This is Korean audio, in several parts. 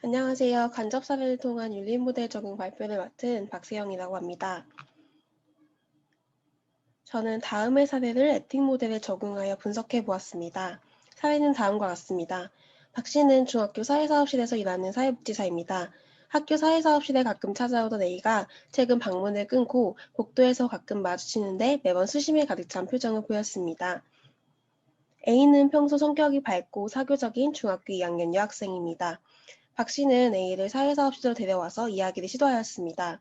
안녕하세요. 간접 사례를 통한 윤리 모델 적용 발표를 맡은 박세영이라고 합니다. 저는 다음의 사례를 에틱 모델에 적용하여 분석해 보았습니다. 사례는 다음과 같습니다. 박 씨는 중학교 사회사업실에서 일하는 사회복지사입니다. 학교 사회사업실에 가끔 찾아오던 A가 최근 방문을 끊고 복도에서 가끔 마주치는데 매번 수심에 가득 찬 표정을 보였습니다. A는 평소 성격이 밝고 사교적인 중학교 2학년 여학생입니다. 박 씨는 A를 사회사업실로 데려와서 이야기를 시도하였습니다.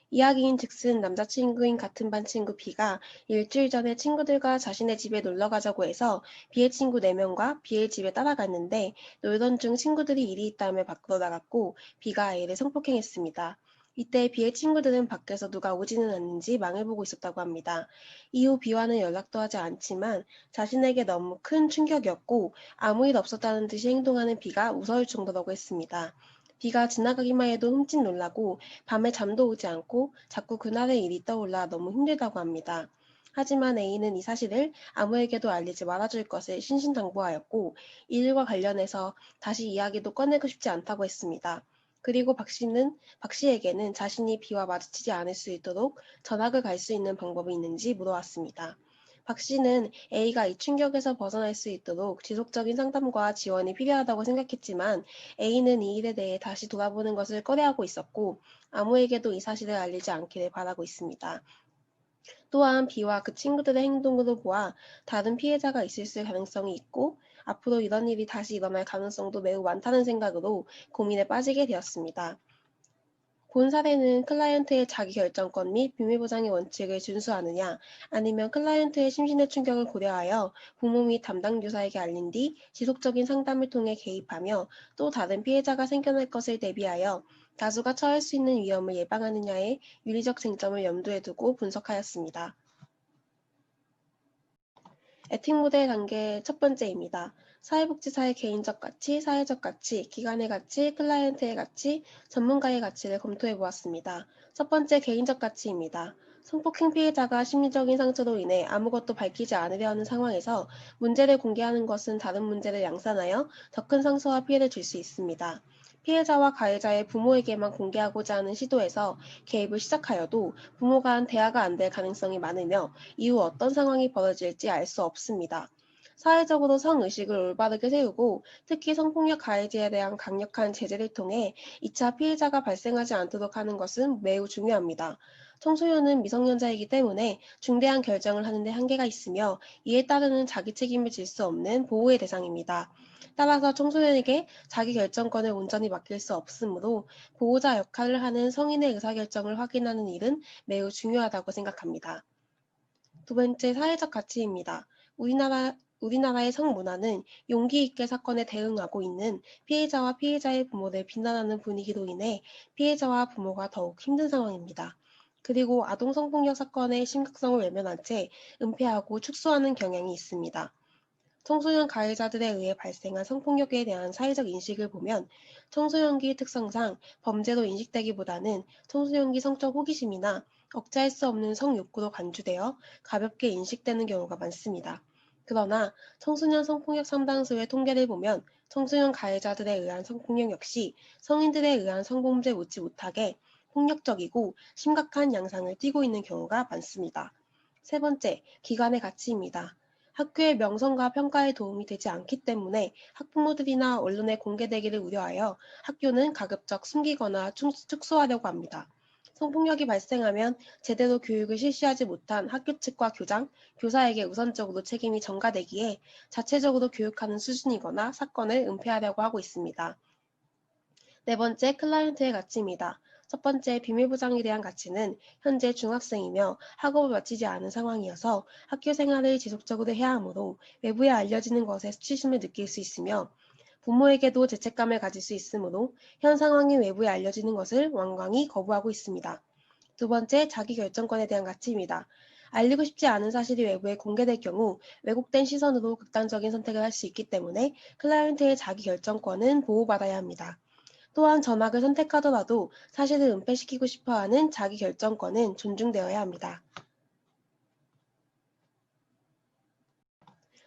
이야기인즉슨 남자친구인 같은 반 친구 B가 일주일 전에 친구들과 자신의 집에 놀러 가자고 해서 B의 친구 4명과 B의 집에 따라갔는데 놀던 중 친구들이 일이 있다며 밖으로 나갔고 B가 A를 성폭행했습니다. 이때 B의 친구들은 밖에서 누가 오지는 않는지 망을 보고 있었다고 합니다. 이후 B와는 연락도 하지 않지만 자신에게 너무 큰 충격이었고 아무 일 없었다는 듯이 행동하는 B가 무서울 정도라고 했습니다. B가 지나가기만 해도 흠칫 놀라고 밤에 잠도 오지 않고 자꾸 그날의 일이 떠올라 너무 힘들다고 합니다. 하지만 A는 이 사실을 아무에게도 알리지 말아줄 것을 신신당부하였고 이 일과 관련해서 다시 이야기도 꺼내고 싶지 않다고 했습니다. 그리고 박 씨에게는 자신이 B와 마주치지 않을 수 있도록 전학을 갈 수 있는 방법이 있는지 물어왔습니다. 박 씨는 A가 이 충격에서 벗어날 수 있도록 지속적인 상담과 지원이 필요하다고 생각했지만 A는 이 일에 대해 다시 돌아보는 것을 꺼려하고 있었고 아무에게도 이 사실을 알리지 않기를 바라고 있습니다. 또한 B와 그 친구들의 행동으로 보아 다른 피해자가 있을 가능성이 있고 앞으로 이런 일이 다시 일어날 가능성도 매우 많다는 생각으로 고민에 빠지게 되었습니다. 본 사례는 클라이언트의 자기결정권 및 비밀보장의 원칙을 준수하느냐 아니면 클라이언트의 심신의 충격을 고려하여 부모 및 담당 교사에게 알린 뒤 지속적인 상담을 통해 개입하며 또 다른 피해자가 생겨날 것을 대비하여 다수가 처할 수 있는 위험을 예방하느냐의 윤리적 쟁점을 염두에 두고 분석하였습니다. 에틱 모델 단계 첫 번째입니다. 사회복지사의 개인적 가치, 사회적 가치, 기관의 가치, 클라이언트의 가치, 전문가의 가치를 검토해 보았습니다. 첫 번째 개인적 가치입니다. 성폭행 피해자가 심리적인 상처로 인해 아무것도 밝히지 않으려 하는 상황에서 문제를 공개하는 것은 다른 문제를 양산하여 더 큰 상처와 피해를 줄 수 있습니다. 피해자와 가해자의 부모에게만 공개하고자 하는 시도에서 개입을 시작하여도 부모 간 대화가 안 될 가능성이 많으며 이후 어떤 상황이 벌어질지 알 수 없습니다. 사회적으로 성의식을 올바르게 세우고 특히 성폭력 가해자에 대한 강력한 제재를 통해 2차 피해자가 발생하지 않도록 하는 것은 매우 중요합니다. 청소년은 미성년자이기 때문에 중대한 결정을 하는 데 한계가 있으며 이에 따르는 자기 책임을 질 수 없는 보호의 대상입니다. 따라서 청소년에게 자기 결정권을 온전히 맡길 수 없으므로 보호자 역할을 하는 성인의 의사결정을 확인하는 일은 매우 중요하다고 생각합니다. 두 번째, 사회적 가치입니다. 우리나라의 성문화는 용기 있게 사건에 대응하고 있는 피해자와 피해자의 부모를 비난하는 분위기로 인해 피해자와 부모가 더욱 힘든 상황입니다. 그리고 아동 성폭력 사건의 심각성을 외면한 채 은폐하고 축소하는 경향이 있습니다. 청소년 가해자들에 의해 발생한 성폭력에 대한 사회적 인식을 보면 청소년기 특성상 범죄로 인식되기보다는 청소년기 성적 호기심이나 억제할 수 없는 성욕구로 간주되어 가볍게 인식되는 경우가 많습니다. 그러나 청소년 성폭력 상당수의 통계를 보면 청소년 가해자들에 의한 성폭력 역시 성인들에 의한 성범죄 못지못하게 폭력적이고 심각한 양상을 띠고 있는 경우가 많습니다. 세 번째, 기관의 가치입니다. 학교의 명성과 평가에 도움이 되지 않기 때문에 학부모들이나 언론에 공개되기를 우려하여 학교는 가급적 숨기거나 축소하려고 합니다. 성폭력이 발생하면 제대로 교육을 실시하지 못한 학교 측과 교사에게 우선적으로 책임이 전가되기에 자체적으로 교육하는 수준이거나 사건을 은폐하려고 하고 있습니다. 네 번째, 클라이언트의 가치입니다. 첫 번째, 비밀보장에 대한 가치는 현재 중학생이며 학업을 마치지 않은 상황이어서 학교 생활을 지속적으로 해야 하므로 외부에 알려지는 것에 수치심을 느낄 수 있으며 부모에게도 죄책감을 가질 수 있으므로 현 상황이 외부에 알려지는 것을 완강히 거부하고 있습니다. 두 번째, 자기결정권에 대한 가치입니다. 알리고 싶지 않은 사실이 외부에 공개될 경우 왜곡된 시선으로 극단적인 선택을 할 수 있기 때문에 클라이언트의 자기결정권은 보호받아야 합니다. 또한 전학을 선택하더라도 사실을 은폐시키고 싶어하는 자기결정권은 존중되어야 합니다.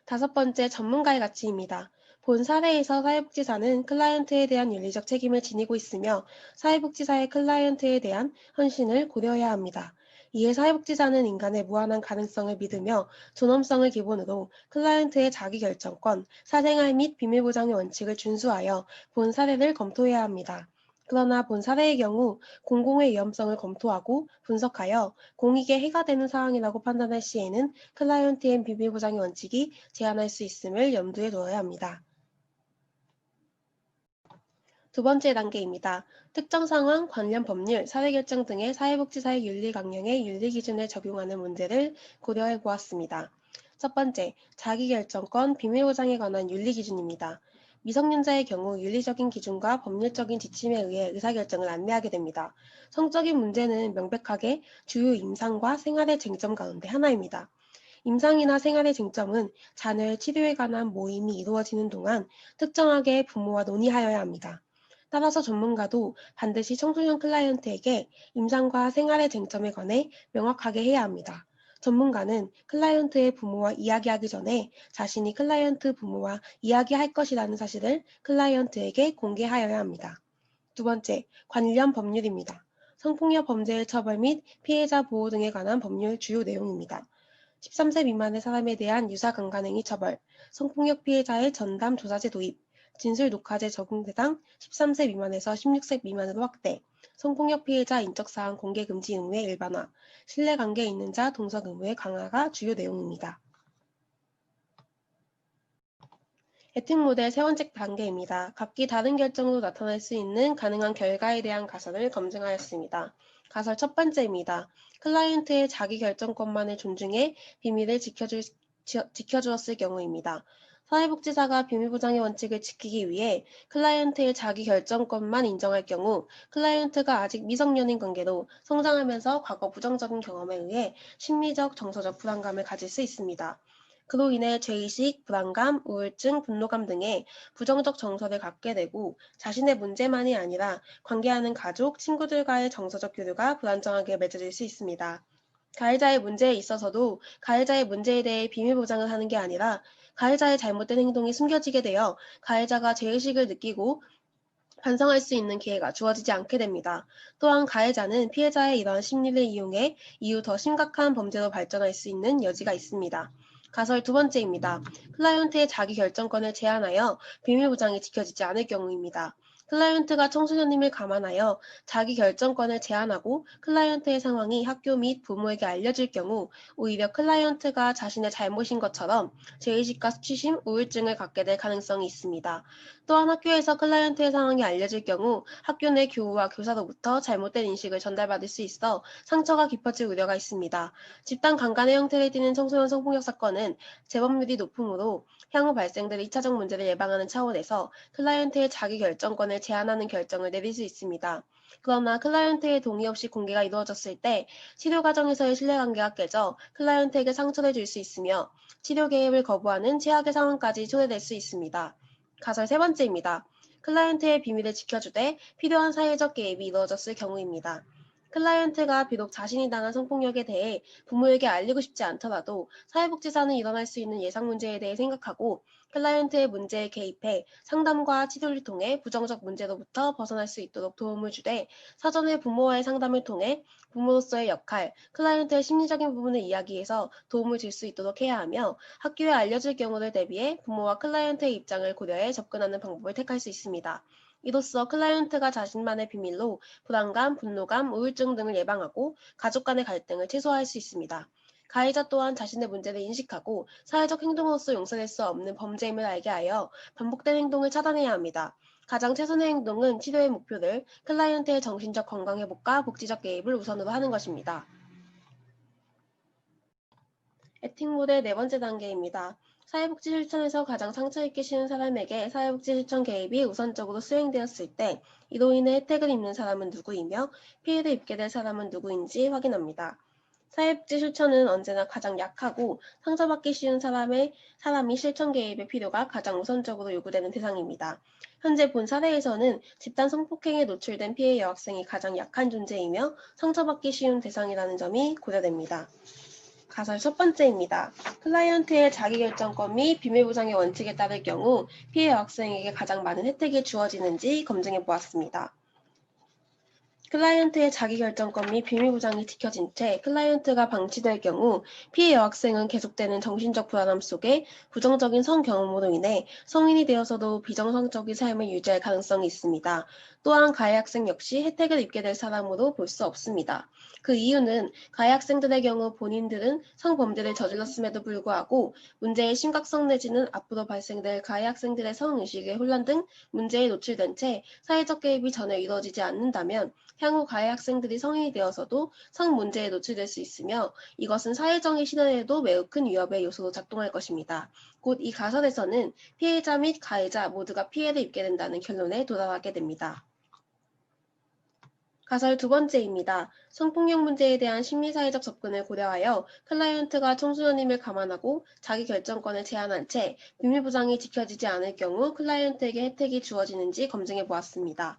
다섯 번째, 전문가의 가치입니다. 본 사례에서 사회복지사는 클라이언트에 대한 윤리적 책임을 지니고 있으며 사회복지사의 클라이언트에 대한 헌신을 고려해야 합니다. 이에 사회복지사는 인간의 무한한 가능성을 믿으며 존엄성을 기본으로 클라이언트의 자기결정권, 사생활 및 비밀보장의 원칙을 준수하여 본 사례를 검토해야 합니다. 그러나 본 사례의 경우 공공의 위험성을 검토하고 분석하여 공익에 해가 되는 사항이라고 판단할 시에는 클라이언트의 비밀보장의 원칙이 제한할 수 있음을 염두에 두어야 합니다. 두 번째 단계입니다. 특정 상황, 관련 법률, 사회결정 등의 사회복지사의 윤리 강령의 윤리 기준을 적용하는 문제를 고려해 보았습니다. 첫 번째, 자기결정권 비밀보장에 관한 윤리 기준입니다. 미성년자의 경우 윤리적인 기준과 법률적인 지침에 의해 의사결정을 안내하게 됩니다. 성적인 문제는 명백하게 주요 임상과 생활의 쟁점 가운데 하나입니다. 임상이나 생활의 쟁점은 자녀의 치료에 관한 모임이 이루어지는 동안 특정하게 부모와 논의하여야 합니다. 따라서 전문가도 반드시 청소년 클라이언트에게 임상과 생활의 쟁점에 관해 명확하게 해야 합니다. 전문가는 클라이언트의 부모와 이야기하기 전에 자신이 클라이언트 부모와 이야기할 것이라는 사실을 클라이언트에게 공개하여야 합니다. 두 번째, 관련 법률입니다. 성폭력 범죄의 처벌 및 피해자 보호 등에 관한 법률 주요 내용입니다. 13세 미만의 사람에 대한 유사강간행위 처벌, 성폭력 피해자의 전담 조사제 도입, 진술 녹화제 적용 대상 13세 미만에서 16세 미만으로 확대, 성폭력 피해자 인적사항 공개 금지 의무의 일반화, 신뢰관계에 있는 자 동석 의무의 강화가 주요 내용입니다. 에틱 모델 세 번째 단계입니다. 각기 다른 결정으로 나타날 수 있는 가능한 결과에 대한 가설을 검증하였습니다. 가설 첫 번째입니다. 클라이언트의 자기 결정권만을 존중해 비밀을 지켜주었을 경우입니다. 사회복지사가 비밀보장의 원칙을 지키기 위해 클라이언트의 자기 결정권만 인정할 경우 클라이언트가 아직 미성년인 관계로 성장하면서 과거 부정적인 경험에 의해 심리적, 정서적 불안감을 가질 수 있습니다. 그로 인해 죄의식, 불안감, 우울증, 분노감 등의 부정적 정서를 갖게 되고 자신의 문제만이 아니라 관계하는 가족, 친구들과의 정서적 교류가 불안정하게 맺어질 수 있습니다. 가해자의 문제에 있어서도 가해자의 문제에 대해 비밀 보장을 하는 게 아니라 가해자의 잘못된 행동이 숨겨지게 되어 가해자가 죄의식을 느끼고 반성할 수 있는 기회가 주어지지 않게 됩니다. 또한 가해자는 피해자의 이러한 심리를 이용해 이후 더 심각한 범죄로 발전할 수 있는 여지가 있습니다. 가설 두 번째입니다. 클라이언트의 자기 결정권을 제한하여 비밀 보장이 지켜지지 않을 경우입니다. 클라이언트가 청소년임을 감안하여 자기 결정권을 제한하고 클라이언트의 상황이 학교 및 부모에게 알려질 경우 오히려 클라이언트가 자신의 잘못인 것처럼 죄의식과 수치심, 우울증을 갖게 될 가능성이 있습니다. 또한 학교에서 클라이언트의 상황이 알려질 경우 학교 내 교우와 교사로부터 잘못된 인식을 전달받을 수 있어 상처가 깊어질 우려가 있습니다. 집단 강간의 형태를 띠는 청소년 성폭력 사건은 재범률이 높으므로 향후 발생될 2차적 문제를 예방하는 차원에서 클라이언트의 자기 결정권을 제한하는 결정을 내릴 수 있습니다. 그러나 클라이언트의 동의 없이 공개가 이루어졌을 때 치료 과정에서의 신뢰관계가 깨져 클라이언트에게 상처를 줄 수 있으며 치료 개입을 거부하는 최악의 상황까지 초래될 수 있습니다. 가설 세 번째입니다. 클라이언트의 비밀을 지켜주되 필요한 사회적 개입이 이루어졌을 경우입니다. 클라이언트가 비록 자신이 당한 성폭력에 대해 부모에게 알리고 싶지 않더라도 사회복지사는 일어날 수 있는 예상 문제에 대해 생각하고 클라이언트의 문제에 개입해 상담과 치료를 통해 부정적 문제로부터 벗어날 수 있도록 도움을 주되 사전에 부모와의 상담을 통해 부모로서의 역할, 클라이언트의 심리적인 부분을 이야기해서 도움을 줄 수 있도록 해야 하며 학교에 알려질 경우를 대비해 부모와 클라이언트의 입장을 고려해 접근하는 방법을 택할 수 있습니다. 이로써 클라이언트가 자신만의 비밀로 불안감, 분노감, 우울증 등을 예방하고 가족 간의 갈등을 최소화할 수 있습니다. 가해자 또한 자신의 문제를 인식하고 사회적 행동으로서 용서될 수 없는 범죄임을 알게 하여 반복된 행동을 차단해야 합니다. 가장 최선의 행동은 치료의 목표를 클라이언트의 정신적 건강 회복과 복지적 개입을 우선으로 하는 것입니다. 에틱 모델 네 번째 단계입니다. 사회복지 실천에서 가장 상처 입기 쉬운 사람에게 사회복지 실천 개입이 우선적으로 수행되었을 때 이로 인해 혜택을 입는 사람은 누구이며 피해를 입게 될 사람은 누구인지 확인합니다. 사회복지 실천은 언제나 가장 약하고 상처받기 쉬운 사람이 실천 개입의 필요가 가장 우선적으로 요구되는 대상입니다. 현재 본 사례에서는 집단 성폭행에 노출된 피해 여학생이 가장 약한 존재이며 상처받기 쉬운 대상이라는 점이 고려됩니다. 가설 첫 번째입니다. 클라이언트의 자기결정권 및 비밀보장의 원칙에 따를 경우 피해 여학생에게 가장 많은 혜택이 주어지는지 검증해 보았습니다. 클라이언트의 자기결정권 및 비밀보장이 지켜진 채 클라이언트가 방치될 경우 피해 여학생은 계속되는 정신적 불안함 속에 부정적인 성 경험으로 인해 성인이 되어서도 비정상적인 삶을 유지할 가능성이 있습니다. 또한 가해 학생 역시 혜택을 입게 될 사람으로 볼 수 없습니다. 그 이유는 가해 학생들의 경우 본인들은 성범죄를 저질렀음에도 불구하고 문제의 심각성 내지는 앞으로 발생될 가해 학생들의 성인식의 혼란 등 문제에 노출된 채 사회적 개입이 전혀 이루어지지 않는다면 향후 가해 학생들이 성인이 되어서도 성 문제에 노출될 수 있으며 이것은 사회정의 실현에도 매우 큰 위협의 요소로 작동할 것입니다. 곧 이 가설에서는 피해자 및 가해자 모두가 피해를 입게 된다는 결론에 도달하게 됩니다. 가설 두 번째입니다. 성폭력 문제에 대한 심리사회적 접근을 고려하여 클라이언트가 청소년임을 감안하고 자기 결정권을 제한한 채 비밀보장이 지켜지지 않을 경우 클라이언트에게 혜택이 주어지는지 검증해 보았습니다.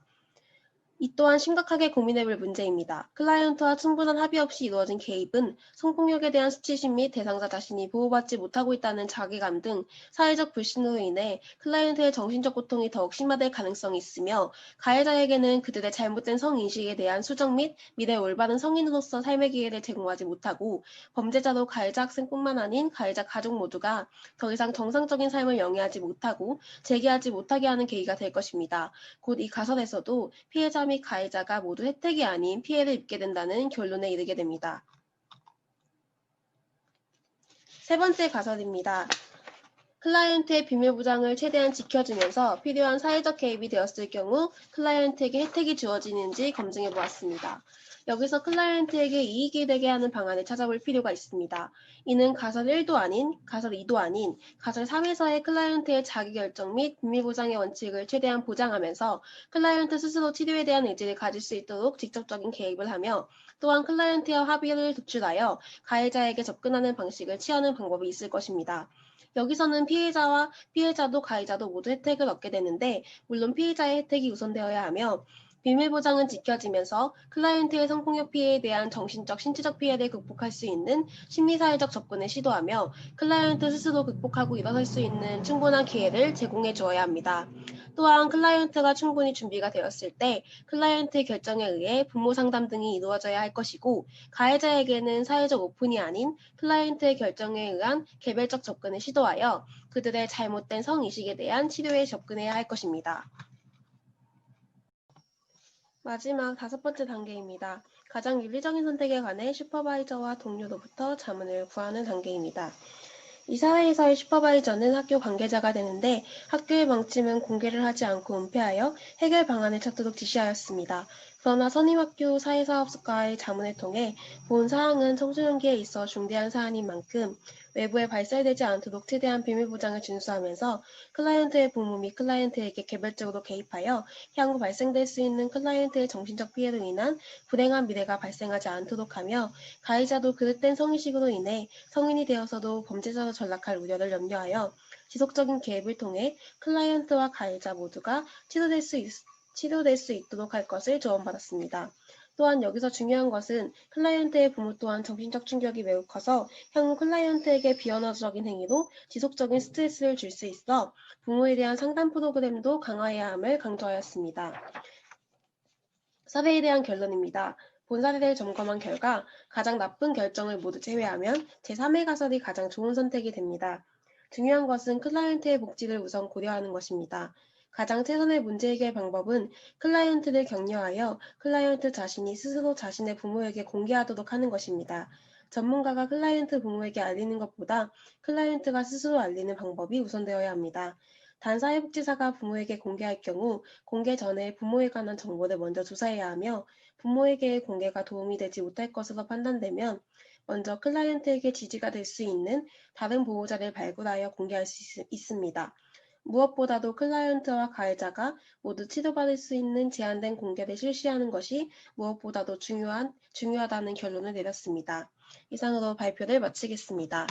이 또한 심각하게 고민해볼 문제입니다. 클라이언트와 충분한 합의 없이 이루어진 개입은 성폭력에 대한 수치심 및 대상자 자신이 보호받지 못하고 있다는 자괴감 등 사회적 불신으로 인해 클라이언트의 정신적 고통이 더욱 심화될 가능성이 있으며 가해자에게는 그들의 잘못된 성인식에 대한 수정 및 미래 올바른 성인으로서 삶의 기회를 제공하지 못하고 범죄자도 가해자 학생뿐만 아닌 가해자 가족 모두가 더 이상 정상적인 삶을 영위하지 못하고 재개하지 못하게 하는 계기가 될 것입니다. 곧 이 가설에서도 피해자 및 가해자가 모두 혜택이 아닌 피해를 입게 된다는 결론에 이르게 됩니다. 세 번째 가설입니다. 클라이언트의 비밀보장을 최대한 지켜주면서 필요한 사회적 개입이 되었을 경우 클라이언트에게 혜택이 주어지는지 검증해 보았습니다. 여기서 클라이언트에게 이익이 되게 하는 방안을 찾아볼 필요가 있습니다. 이는 가설 1도 아닌, 가설 2도 아닌, 가설 3에서의 클라이언트의 자기결정 및 비밀보장의 원칙을 최대한 보장하면서 클라이언트 스스로 치료에 대한 의지를 가질 수 있도록 직접적인 개입을 하며 또한 클라이언트와 합의를 도출하여 가해자에게 접근하는 방식을 취하는 방법이 있을 것입니다. 여기서는 피해자도 가해자도 모두 혜택을 얻게 되는데 물론 피해자의 혜택이 우선되어야 하며 비밀보장은 지켜지면서 클라이언트의 성폭력 피해에 대한 정신적, 신체적 피해를 극복할 수 있는 심리사회적 접근을 시도하며 클라이언트 스스로 극복하고 일어설 수 있는 충분한 기회를 제공해 주어야 합니다. 또한 클라이언트가 충분히 준비가 되었을 때 클라이언트의 결정에 의해 부모 상담 등이 이루어져야 할 것이고 가해자에게는 사회적 오픈이 아닌 클라이언트의 결정에 의한 개별적 접근을 시도하여 그들의 잘못된 성인식에 대한 치료에 접근해야 할 것입니다. 마지막 다섯 번째 단계입니다. 가장 윤리적인 선택에 관해 슈퍼바이저와 동료로부터 자문을 구하는 단계입니다. 이 사회에서의 슈퍼바이저는 학교 관계자가 되는데 학교의 방침은 공개를 하지 않고 은폐하여 해결 방안을 찾도록 지시하였습니다. 그러나 선임학교 사회사업과의 자문을 통해 본 사항은 청소년기에 있어 중대한 사안인 만큼 외부에 발설되지 않도록 최대한 비밀보장을 준수하면서 클라이언트의 부모 및 클라이언트에게 개별적으로 개입하여 향후 발생될 수 있는 클라이언트의 정신적 피해로 인한 불행한 미래가 발생하지 않도록 하며 가해자도 그릇된 성인식으로 인해 성인이 되어서도 범죄자로 전락할 우려를 염려하여 지속적인 개입을 통해 클라이언트와 가해자 모두가 치료될 수 있도록 할 것을 조언받았습니다. 또한 여기서 중요한 것은 클라이언트의 부모 또한 정신적 충격이 매우 커서 향후 클라이언트에게 비언어적인 행위로 지속적인 스트레스를 줄 수 있어 부모에 대한 상담 프로그램도 강화해야 함을 강조하였습니다. 사례에 대한 결론입니다. 본 사례를 점검한 결과 가장 나쁜 결정을 모두 제외하면 제3의 가설이 가장 좋은 선택이 됩니다. 중요한 것은 클라이언트의 복지를 우선 고려하는 것입니다. 가장 최선의 문제 해결 방법은 클라이언트를 격려하여 클라이언트 자신이 스스로 자신의 부모에게 공개하도록 하는 것입니다. 전문가가 클라이언트 부모에게 알리는 것보다 클라이언트가 스스로 알리는 방법이 우선되어야 합니다. 단사회복지사가 부모에게 공개할 경우 공개 전에 부모에 관한 정보를 먼저 조사해야 하며 부모에게의 공개가 도움이 되지 못할 것으로 판단되면 먼저 클라이언트에게 지지가 될 수 있는 다른 보호자를 발굴하여 공개할 수 있습니다. 무엇보다도 클라이언트와 가해자가 모두 치료받을 수 있는 제한된 공개를 실시하는 것이 무엇보다도 중요하다는 결론을 내렸습니다. 이상으로 발표를 마치겠습니다.